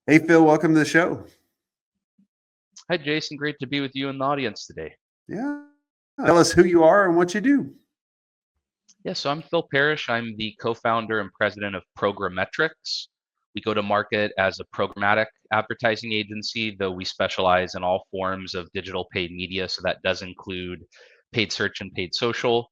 Hey, Phil, welcome to the show. Hi, Jason. Great to be with you in the audience today. Yeah. Tell us who you are and what you do. Yeah, so I'm Phil Parrish. I'm the co-founder and president of PrograMetrix. We go to market as a programmatic advertising agency, though we specialize in all forms of digital paid media. So that does include paid search and paid social.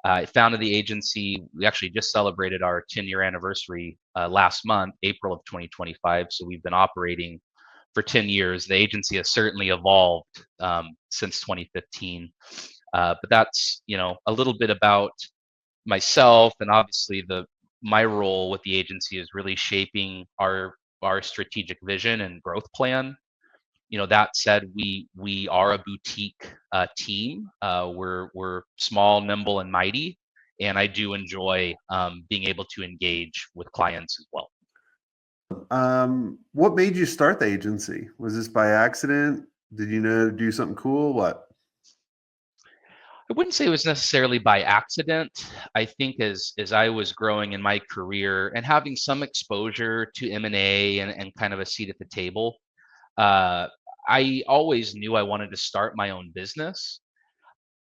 I founded the agency. We actually just celebrated our 10-year anniversary last month, April of 2025. So we've been operating for 10 years. The agency has certainly evolved since 2015. But that's, a little bit about myself, and obviously the my role with the agency is really shaping our strategic vision and growth plan. That said, we are a boutique team. We're small, nimble, and mighty, and I do enjoy being able to engage with clients as well. What made you start the agency? Was this by accident? Did you know to do something cool? What? I wouldn't say it was necessarily by accident. I think as I was growing in my career and having some exposure to M&A and kind of a seat at the table, uh, I always knew I wanted to start my own business.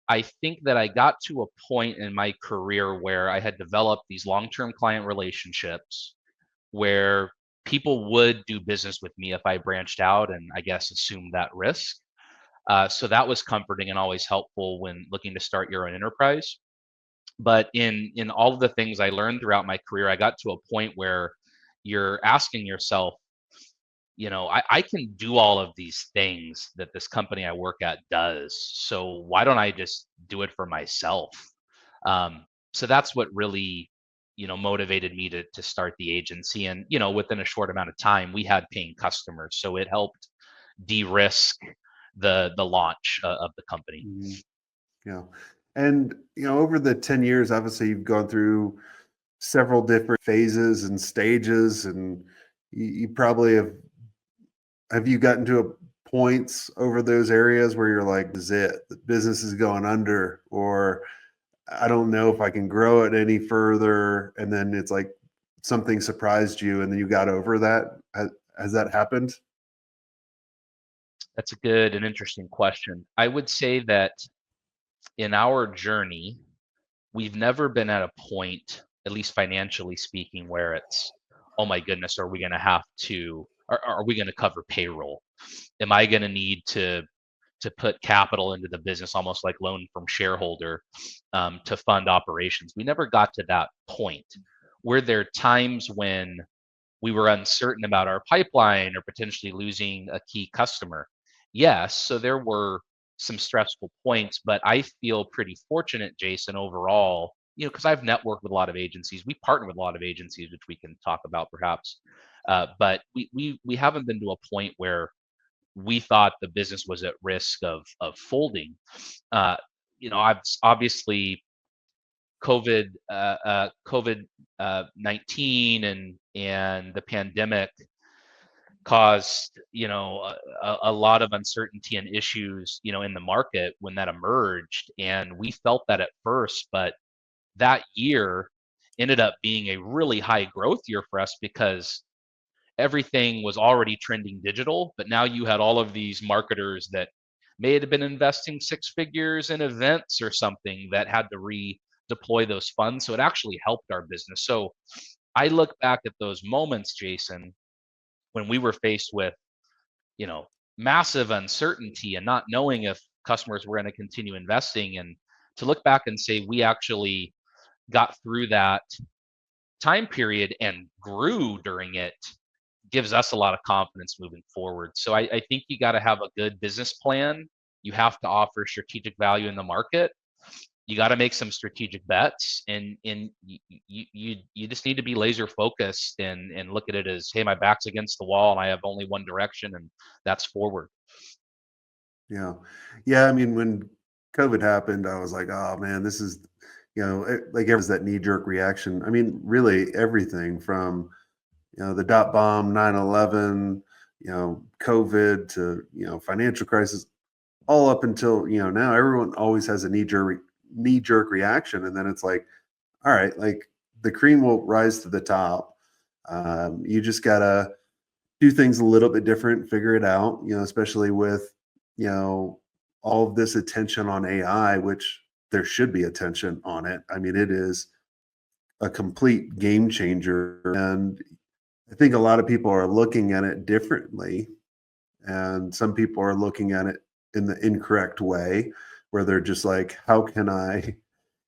I think that I got to a point in my career where I had developed these long-term client relationships where people would do business with me if I branched out and I guess assumed that risk. So that was comforting and always helpful when looking to start your own enterprise. But in all of the things I learned throughout my career, I got to a point where you're asking yourself, I can do all of these things that this company I work at does. So why don't I just do it for myself? So that's what really, motivated me to start the agency. And, within a short amount of time, we had paying customers. So it helped de-risk the launch of the company. Mhm. Yeah. And, over the 10 years, obviously you've gone through several different phases and stages, and you probably have you gotten to a points over those areas where you're like, "This is it, the business is going under," or I don't know if I can grow it any further. And then it's like something surprised you and then you got over that. Has that happened? That's a good and interesting question. I would say that in our journey, we've never been at a point, at least financially speaking, where it's, oh my goodness, are we going to have to, are we going to cover payroll? Am I going to need to put capital into the business, almost like loan from shareholder, to fund operations? We never got to that point. Were there times when we were uncertain about our pipeline or potentially losing a key customer? Yes. So there were some stressful points, but I feel pretty fortunate, Jason, overall, because I've networked with a lot of agencies. We partner with a lot of agencies, which we can talk about perhaps. But we haven't been to a point where we thought the business was at risk of folding. Uh, I've obviously COVID 19 and the pandemic caused a lot of uncertainty and issues in the market when that emerged, and we felt that at first. But that year ended up being a really high growth year for us because everything was already trending digital, but now you had all of these marketers that may have been investing six figures in events or something that had to redeploy those funds. So it actually helped our business. So I look back at those moments, Jason, when we were faced with, you know, massive uncertainty and not knowing if customers were going to continue investing, and to look back and say we actually got through that time period and grew during it gives us a lot of confidence moving forward. So I think you got to have a good business plan. You have to offer strategic value in the market. You got to make some strategic bets, and you just need to be laser focused and look at it as, hey, my back's against the wall and I have only one direction, and that's forward. Yeah. Yeah. I mean, when COVID happened, I was like, oh man, this is, like everyone's that knee jerk reaction. I mean, really everything from, the dot bomb, 9/11, COVID to, financial crisis, all up until, now everyone always has a knee jerk reaction. And then it's like, all right, like the cream will rise to the top. You just gotta do things a little bit different, figure it out, especially with, all of this attention on AI, which there should be attention on it. I mean, it is a complete game changer. And I think a lot of people are looking at it differently. And some people are looking at it in the incorrect way, where they're just like, how can I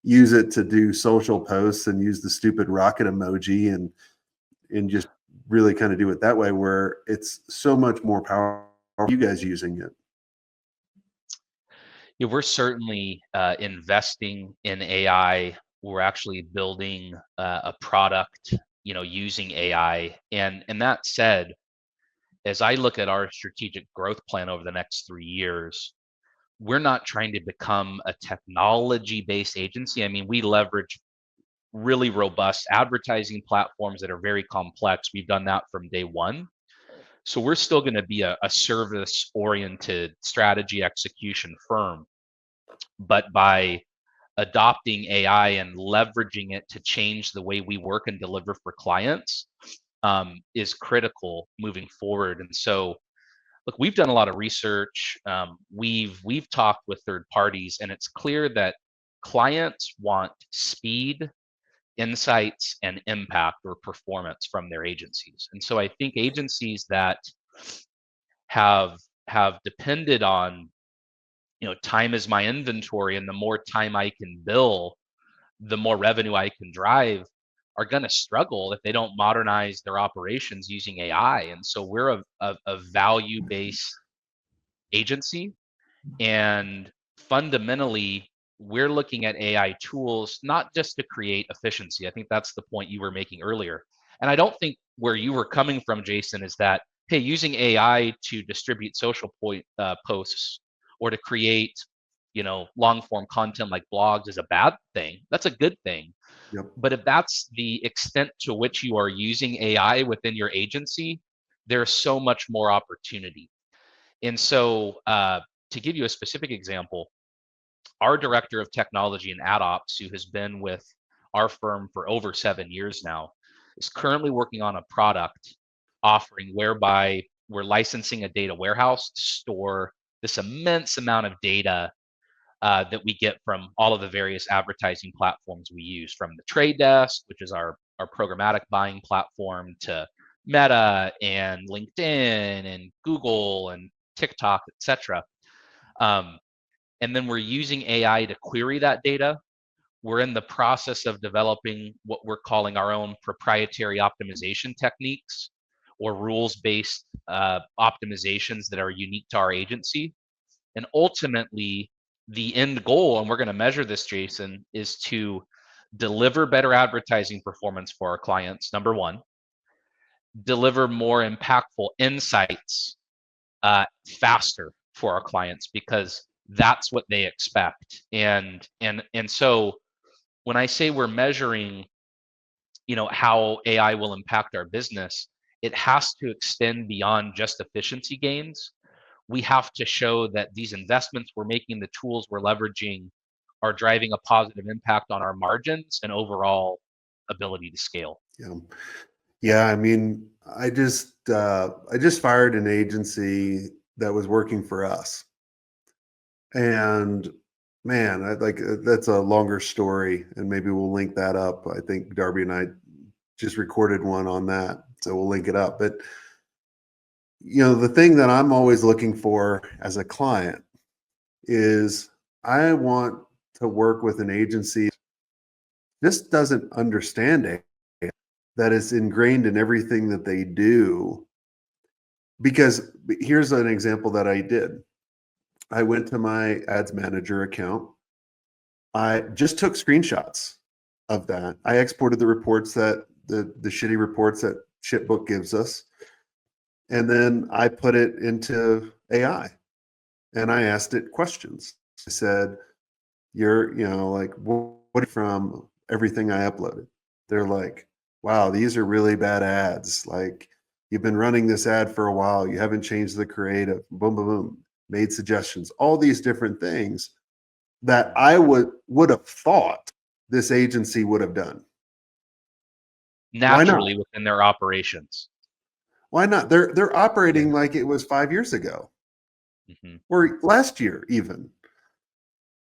use it to do social posts and use the stupid rocket emoji and just really kind of do it that way, where it's so much more powerful. You guys using it? Yeah, we're certainly investing in AI. We're actually building a product, using AI. And that said, as I look at our strategic growth plan over the next 3 years, we're not trying to become a technology-based agency. I mean, we leverage really robust advertising platforms that are very complex. We've done that from day one. So we're still going to be a service-oriented strategy execution firm. But by adopting AI and leveraging it to change the way we work and deliver for clients is critical moving forward. And so, look, we've done a lot of research. We've talked with third parties, and it's clear that clients want speed, insights, and impact or performance from their agencies. And so, I think agencies that have depended on, time is my inventory, and the more time I can bill, the more revenue I can drive, are going to struggle if they don't modernize their operations using AI. And so we're a value based agency. And fundamentally, we're looking at AI tools not just to create efficiency. I think that's the point you were making earlier. And I don't think where you were coming from, Jason, is that, hey, using AI to distribute social posts or to create, long form content like blogs is a bad thing. That's a good thing. Yep. But if that's the extent to which you are using AI within your agency, there's so much more opportunity. And so, to give you a specific example, our director of technology and ad ops, who has been with our firm for over 7 years now, is currently working on a product offering whereby we're licensing a data warehouse to store this immense amount of data that we get from all of the various advertising platforms we use, from the Trade Desk, which is our programmatic buying platform, to Meta and LinkedIn and Google and TikTok, etc. And then we're using AI to query that data. We're in the process of developing what we're calling our own proprietary optimization techniques or rules-based optimizations that are unique to our agency. And ultimately, the end goal, and we're going to measure this, Jason, is to deliver better advertising performance for our clients, number one, deliver more impactful insights faster for our clients, because that's what they expect. And so when I say we're measuring, how AI will impact our business, it has to extend beyond just efficiency gains. We have to show that these investments we're making, the tools we're leveraging, are driving a positive impact on our margins and overall ability to scale. Yeah. Yeah. I mean, I just fired an agency that was working for us. And man, that's a longer story, and maybe we'll link that up. I think Darby and I just recorded one on that, so we'll link it up. But the thing that I'm always looking for as a client is I want to work with an agency just doesn't understand it, that is ingrained in everything that they do. Because here's an example that I did. I went to my ads manager account. I just took screenshots of that. I exported the reports, that the shitty reports that Shipbook gives us. And then I put it into AI and I asked it questions. I said, you're, like, what from everything I uploaded? They're like, wow, these are really bad ads. Like, you've been running this ad for a while. You haven't changed the creative. Boom, boom, boom. Made suggestions, all these different things that I would have thought this agency would have done. Naturally within their operations. Why not? They're operating like it was 5 years ago Mm-hmm. or last year even.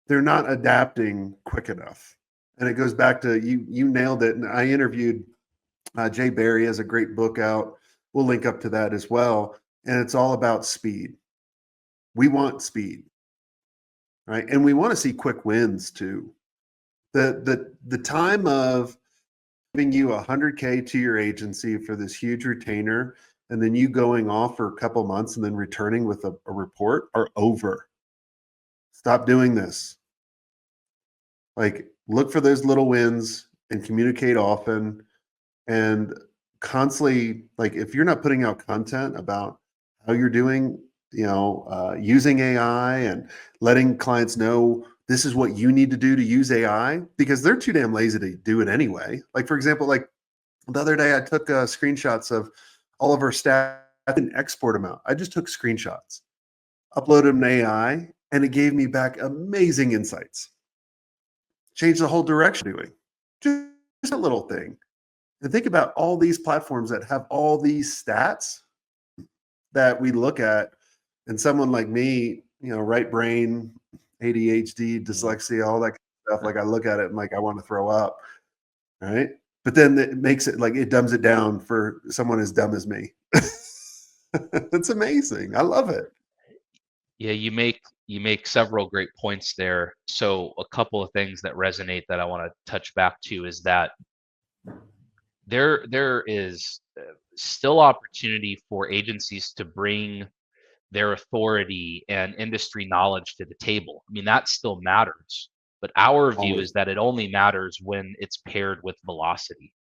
They're not adapting quick enough. And it goes back to you nailed it. And I interviewed Jay Barry has a great book out. We'll link up to that as well. And it's all about speed. We want speed, right? And we want to see quick wins too. The time of giving you 100K to your agency for this huge retainer, and then you going off for a couple months and then returning with a report are over. Stop doing this. Like, look for those little wins and communicate often and constantly, like, if you're not putting out content about how you're doing, using AI and letting clients know this is what you need to do to use AI, because they're too damn lazy to do it anyway. Like, for example, like the other day I took screenshots of all of our stats. I didn't export them out. I just took screenshots, uploaded them to AI, and it gave me back amazing insights. Changed the whole direction of doing. Just a little thing. And think about all these platforms that have all these stats that we look at, and someone like me, right brain, ADHD, dyslexia, all that kind of stuff, like I look at it and like I want to throw up, right? But then it makes it like it dumbs it down for someone as dumb as me. It's amazing. I love it. Yeah, you make several great points there. So a couple of things that resonate that I want to touch back to is that there is still opportunity for agencies to bring their authority and industry knowledge to the table. I mean, that still matters, but our view Always. is that it only matters when it's paired with velocity.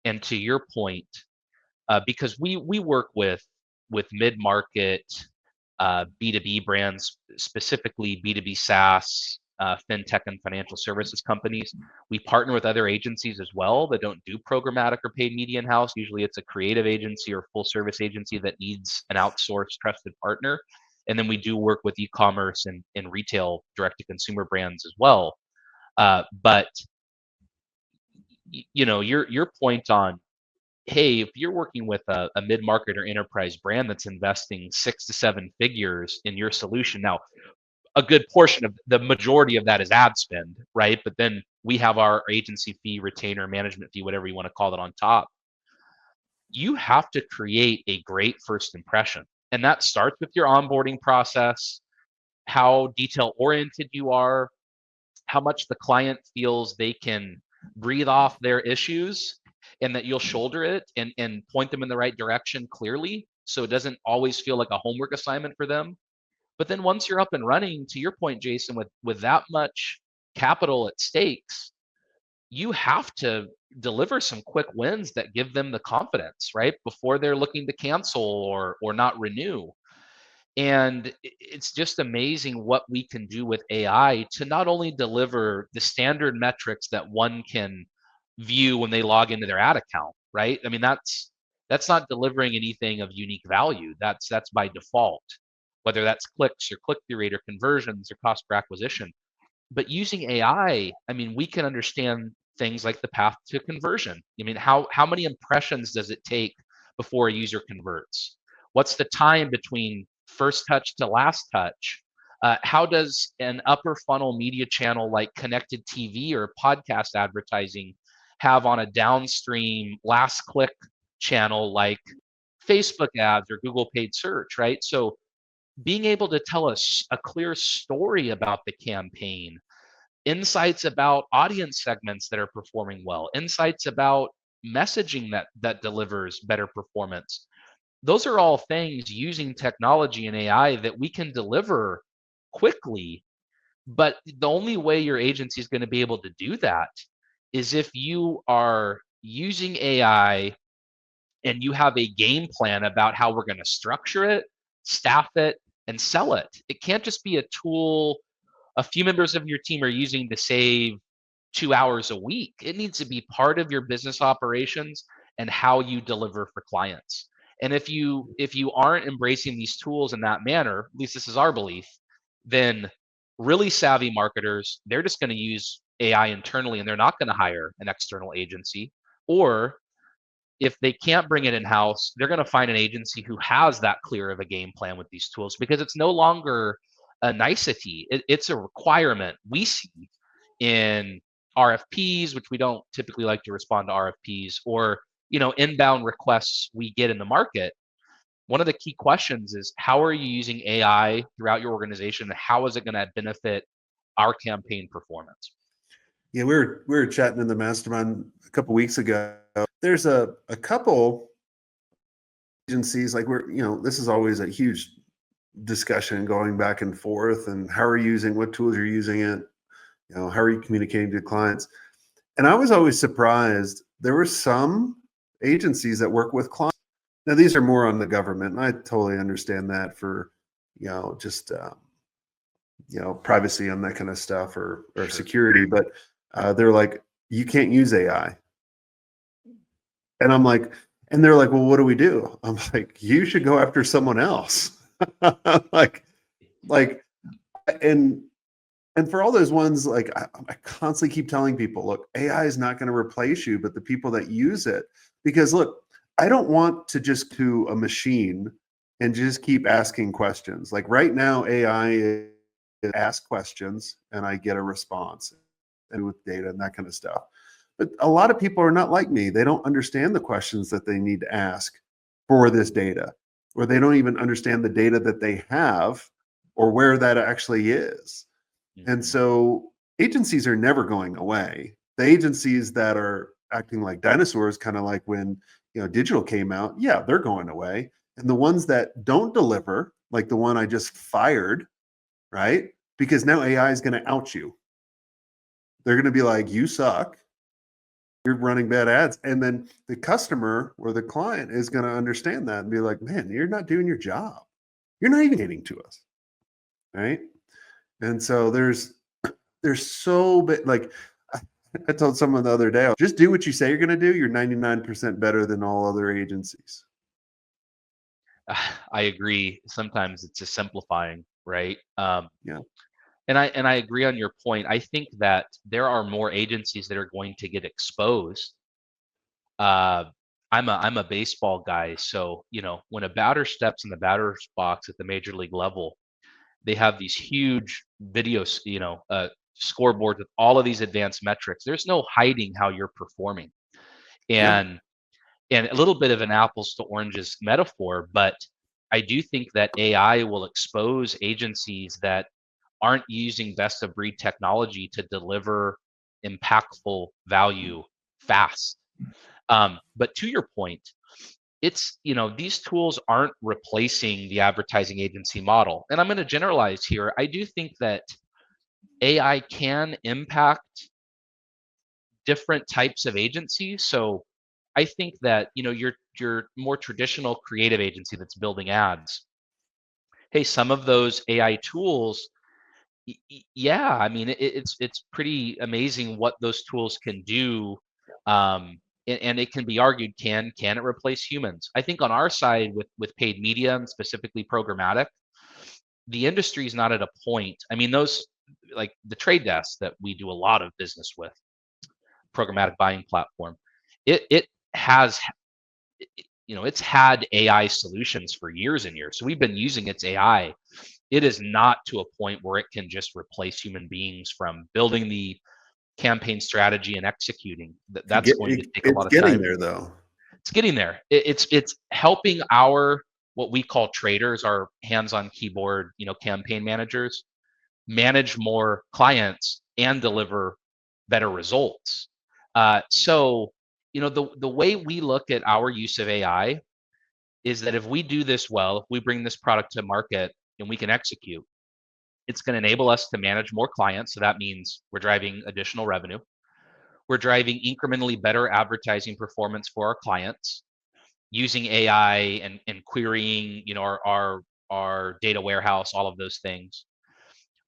And to your point, because we work with mid-market B2B brands, specifically B2B SaaS, fintech and financial services companies. We partner with other agencies as well that don't do programmatic or paid media in-house. Usually it's a creative agency or full service agency that needs an outsourced trusted partner. And then we do work with e-commerce and retail direct to consumer brands as well. But your point on, hey, if you're working with a mid-market or enterprise brand that's investing 6 to 7 figures in your solution, now a good portion of the majority of that is ad spend, right? But then we have our agency fee, retainer, management fee, whatever you want to call it on top. You have to create a great first impression. And that starts with your onboarding process, how detail oriented you are, how much the client feels they can breathe off their issues and that you'll shoulder it and point them in the right direction clearly. So it doesn't always feel like a homework assignment for them. But then once you're up and running, to your point, Jason, with that much capital at stakes, you have to deliver some quick wins that give them the confidence, right? Before they're looking to cancel or not renew. And it's just amazing what we can do with AI to not only deliver the standard metrics that one can view when they log into their ad account, right? I mean, that's not delivering anything of unique value. That's by default, whether that's clicks or click-through rate or conversions or cost per acquisition. But using AI, I mean, we can understand things like the path to conversion. I mean, how many impressions does it take before a user converts? What's the time between first touch to last touch? How does an upper funnel media channel like connected TV or podcast advertising have on a downstream last click channel like Facebook ads or Google paid search, right? So being able to tell us a clear story about the campaign, insights about audience segments that are performing well, insights about messaging that delivers better performance. Those are all things using technology and AI that we can deliver quickly. But the only way your agency is going to be able to do that is if you are using AI and you have a game plan about how we're going to structure it, staff it, and sell it. It can't just be a tool a few members of your team are using to save 2 hours a week. It needs to be part of your business operations and how you deliver for clients. And if you aren't embracing these tools in that manner, at least this is our belief, then really savvy marketers, they're just going to use AI internally and they're not going to hire an external agency. Or if they can't bring it in-house, they're going to find an agency who has that clear of a game plan with these tools, because it's no longer a nicety. It's a requirement. We see in RFPs, which we don't typically like to respond to RFPs, or inbound requests we get in the market. One of the key questions is, how are you using AI throughout your organization, and how is it going to benefit our campaign performance? Yeah, we were chatting in the mastermind a couple weeks ago. There's a couple agencies, like, this is always a huge discussion going back and forth, and how are you using, what tools you're using it, how are you communicating to clients? And I was always surprised. There were some agencies that work with clients. Now, these are more on the government, and I totally understand that for, just, privacy and that kind of stuff, or Sure. security. But they're like, you can't use AI. And I'm like, and they're like, well, what do we do? I'm like, you should go after someone else. like, and for all those ones, like, I constantly keep telling people, look, AI is not going to replace you, but the people that use it. Because look, I don't want to just do a machine and just keep asking questions. Like right now, AI ask questions and I get a response, and with data and that kind of stuff. But a lot of people are not like me. They don't understand the questions that they need to ask for this data, or they don't even understand the data that they have or where that actually is. And so agencies are never going away. The agencies that are acting like dinosaurs, kind of like when digital came out, yeah, they're going away. And the ones that don't deliver, like the one I just fired, right? Because now AI is going to out you. They're going to be like, you suck. You're running bad ads. And then the customer or the client is going to understand that and be like, man, you're not doing your job. You're not even getting to us. Right. And so there's so big, like, I told someone the other day, just do what you say you're going to do. You're 99% better than all other agencies. I agree. Sometimes it's a simplifying, right? Yeah. And I agree on your point. I think that there are more agencies that are going to get exposed. I'm a baseball guy, so when a batter steps in the batter's box at the major league level, they have these huge videos, scoreboards with all of these advanced metrics. There's no hiding how you're performing, Yeah. and a little bit of an apples to oranges metaphor, but I do think that AI will expose agencies that aren't using best of breed technology to deliver impactful value fast. But to your point, it's, these tools aren't replacing the advertising agency model. And I'm going to generalize here. I do think that AI can impact different types of agencies. So I think that, your more traditional creative agency that's building ads, hey, some of those AI tools, yeah, I mean, it's pretty amazing what those tools can do. And it can be argued, can it replace humans? I think on our side with paid media, and specifically programmatic, the industry is not at a point. I mean, those, like the trade desk that we do a lot of business with, programmatic buying platform, it has, it's had AI solutions for years and years. So we've been using its AI. It is not to a point where it can just replace human beings from building the campaign strategy and executing. That's going to take a It's lot of getting time. there, though. It's getting there. It's helping our, what we call traders, our hands-on keyboard, campaign managers, manage more clients and deliver better results. So, the way we look at our use of AI is that if we do this well, if we bring this product to market and we can execute, it's going to enable us to manage more clients. So that means we're driving additional revenue. We're driving incrementally better advertising performance for our clients using AI and querying, our data warehouse, all of those things.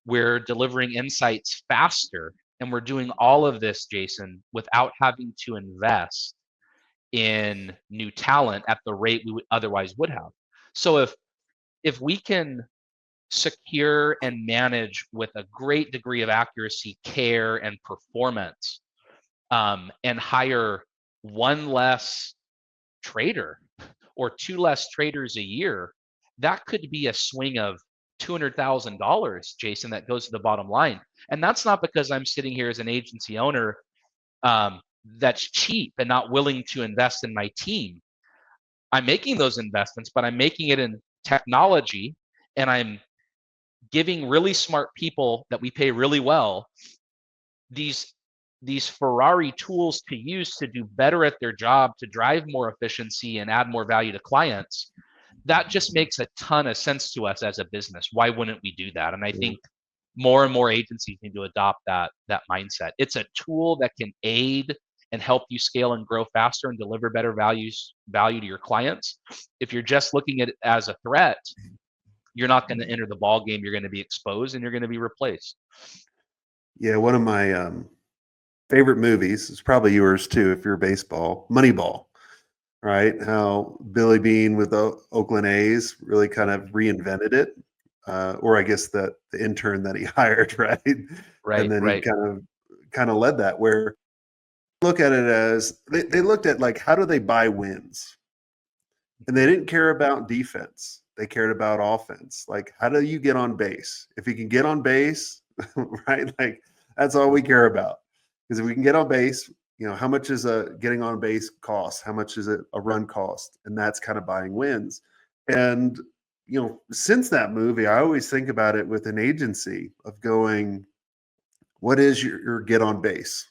We're delivering insights faster, and we're doing all of this, Jason, without having to invest in new talent at the rate we otherwise would have. So if we can secure and manage with a great degree of accuracy, care, and performance, and hire one less trader or 2 less traders a year, that could be a swing of $200,000, Jason, that goes to the bottom line. And that's not because I'm sitting here as an agency owner that's cheap and not willing to invest in my team. I'm making those investments, but I'm making it in technology, and I'm giving really smart people that we pay really well these Ferrari tools to use to do better at their job, to drive more efficiency and add more value to clients. That just makes a ton of sense to us as a business. Why wouldn't we do that? And I think more and more agencies need to adopt that mindset. It's a tool that can aid and help you scale and grow faster and deliver better value to your clients. If you're just looking at it as a threat, you're not going to enter the ball game. You're going to be exposed and you're going to be replaced. Yeah, one of my favorite movies is probably yours too, if you're baseball, Moneyball, right? How Billy Bean with the Oakland A's really kind of reinvented it, or I guess that the intern that he hired, right? And then he kind of led that. Where look at it as they looked at like how do they buy wins, and they didn't care about defense. They cared about offense. Like how do you get on base? If you can get on base, right? Like that's all we care about. Because if we can get on base, how much is a getting on base cost? How much is it a run cost? And that's kind of buying wins. And, since that movie, I always think about it with an agency of going, what is your get on base?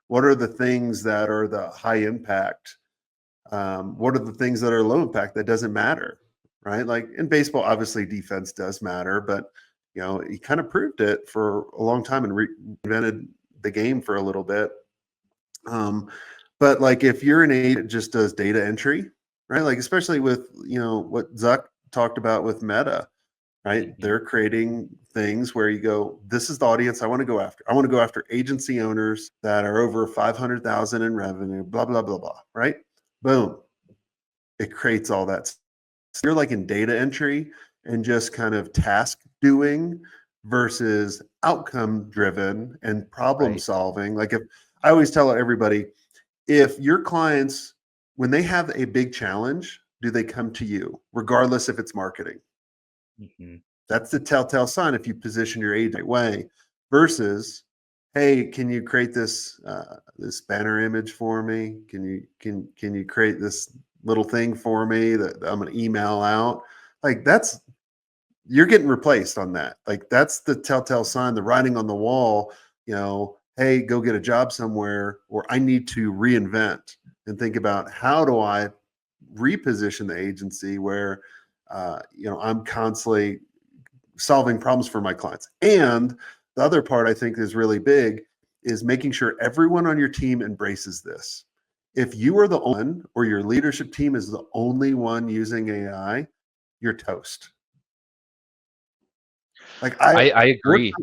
What are the things that are the high impact? What are the things that are low impact that doesn't matter, right? Like in baseball, obviously defense does matter, but, he kind of proved it for a long time and reinvented the game for a little bit. But like if you're an agent that just does data entry, right? Like especially with what Zuck talked about with Meta, right? Mm-hmm. They're creating things where you go, this is the audience I want to go after. I want to go after agency owners that are over 500,000 in revenue, blah, blah, blah, blah, right? Boom. It creates all that. So you're like in data entry and just kind of task doing versus outcome driven and problem solving. Like if I always tell everybody, if your clients, when they have a big challenge, do they come to you, regardless if it's marketing? Mm-hmm. That's the telltale sign if you position your agent right way versus, hey, can you create this this banner image for me? Can you create this little thing for me that I'm going to email out? Like you're getting replaced on that. Like that's the telltale sign, the writing on the wall, hey, go get a job somewhere, or I need to reinvent and think about how do I reposition the agency where, I'm constantly solving problems for my clients. And the other part I think is really big is making sure everyone on your team embraces this. If you are the one or your leadership team is the only one using AI, you're toast. Like I agree.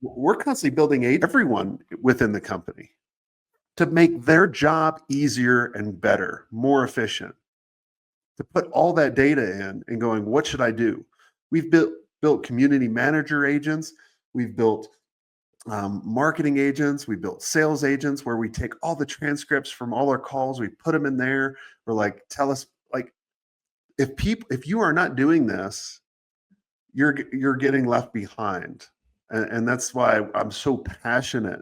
We're constantly building everyone within the company to make their job easier and better, more efficient. To put all that data in and going, what should I do? We've built community manager agents. We've built marketing agents. We built sales agents where we take all the transcripts from all our calls. We put them in there. We're like, tell us, like, if you are not doing this, you're getting left behind. And that's why I'm so passionate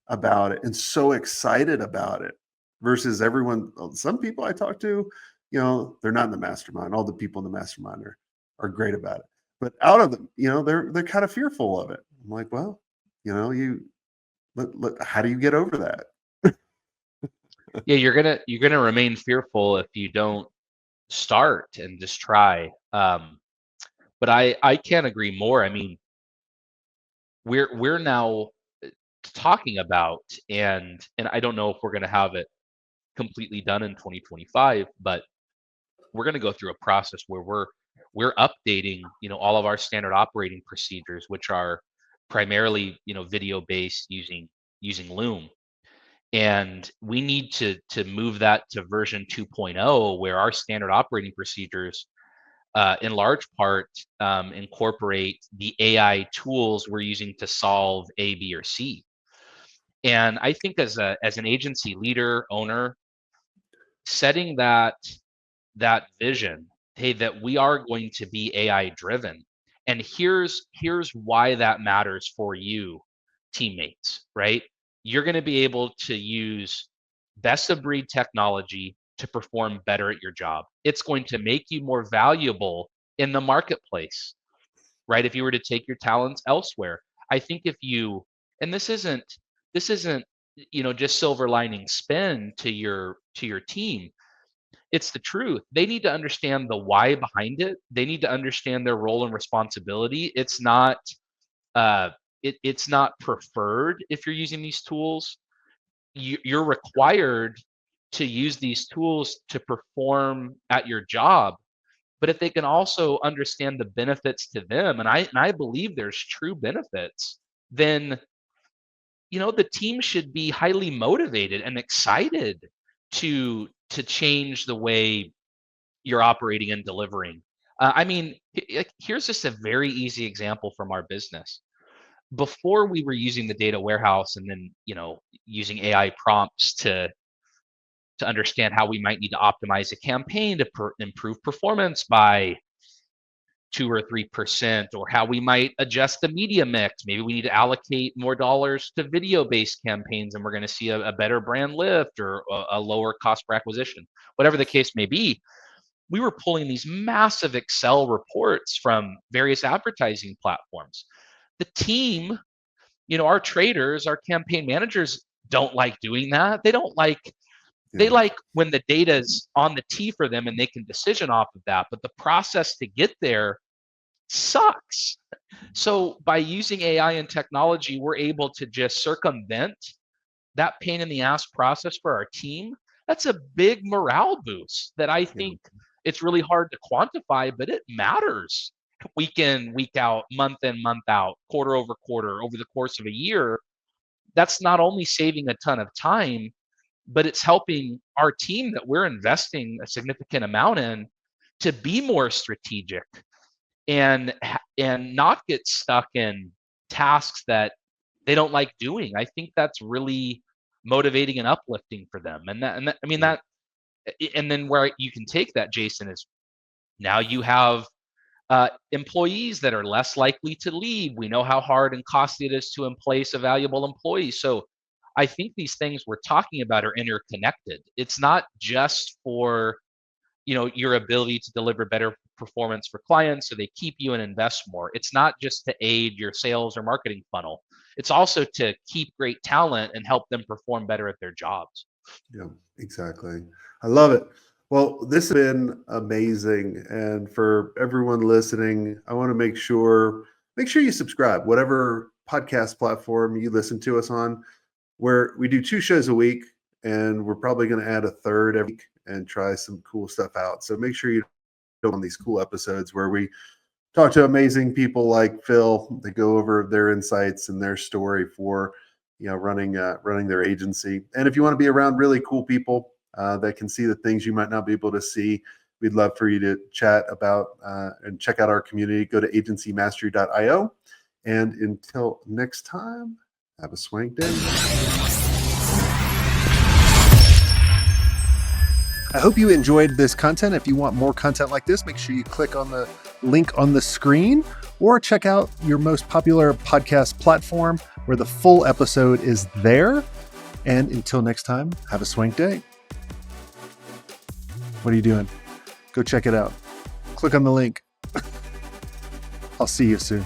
about it and so excited about it versus everyone. Some people I talk to, they're not in the mastermind. All the people in the mastermind are great about it. But out of them, they're kind of fearful of it. I'm like, well, how do you get over that? Yeah, you're gonna remain fearful if you don't start and just try. But I can't agree more. I mean, we're now talking about, and I don't know if we're gonna have it completely done in 2025, but we're gonna go through a process where we're updating, all of our standard operating procedures, which are primarily, video based using Loom. And we need to move that to version 2.0, where our standard operating procedures, in large part, incorporate the AI tools we're using to solve A, B, or C. And I think as an agency leader, owner, setting that vision, hey, that we are going to be AI driven. And here's why that matters for you, teammates, right? You're going to be able to use best of breed technology to perform better at your job. It's going to make you more valuable in the marketplace, right? If you were to take your talents elsewhere. I think if you, and this isn't just silver lining spin to your team. It's the truth. They need to understand the why behind it. They need to understand their role and responsibility. Uh, it's not preferred if you're using these tools. You're required to use these tools to perform at your job. But if they can also understand the benefits to them, and I believe there's true benefits, then the team should be highly motivated and excited to change the way you're operating and delivering. I mean, here's just a very easy example from our business. Before we were using the data warehouse and then, using AI prompts to understand how we might need to optimize a campaign to improve performance by 2 or 3%, or how we might adjust the media mix. Maybe we need to allocate more dollars to video-based campaigns and we're going to see a better brand lift or a lower cost per acquisition. Whatever the case may be, we were pulling these massive Excel reports from various advertising platforms. The team, our traders, our campaign managers don't like doing that. They like when the data's on the tee for them and they can decision off of that, but the process to get there sucks. So by using AI and technology, we're able to just circumvent that pain in the ass process for our team. That's a big morale boost that I think it's really hard to quantify, but it matters week in, week out, month in, month out, quarter over quarter, over the course of a year. That's not only saving a ton of time, but it's helping our team that we're investing a significant amount in to be more strategic and not get stuck in tasks that they don't like doing. I think that's really motivating and uplifting for them. And then where you can take that, Jason, is now you have employees that are less likely to leave. We know how hard and costly it is to emplace a valuable employee. So I think these things we're talking about are interconnected. It's not just for your ability to deliver better performance for clients so they keep you and invest more. It's not just to aid your sales or marketing funnel. It's also to keep great talent and help them perform better at their jobs. Yeah, exactly. I love it. Well, this has been amazing. And for everyone listening, I want to make sure you subscribe, whatever podcast platform you listen to us on, where we do 2 shows a week, and we're probably going to add a third every week and try some cool stuff out. So make sure you go on these cool episodes where we talk to amazing people like Phil. They go over their insights and their story for running their agency. And if you want to be around really cool people that can see the things you might not be able to see, we'd love for you to chat about and check out our community. Go to agencymastery.io. And until next time, have a swank day. I hope you enjoyed this content. If you want more content like this, make sure you click on the link on the screen or check out your most popular podcast platform where the full episode is there. And until next time, have a swank day. What are you doing? Go check it out. Click on the link. I'll see you soon.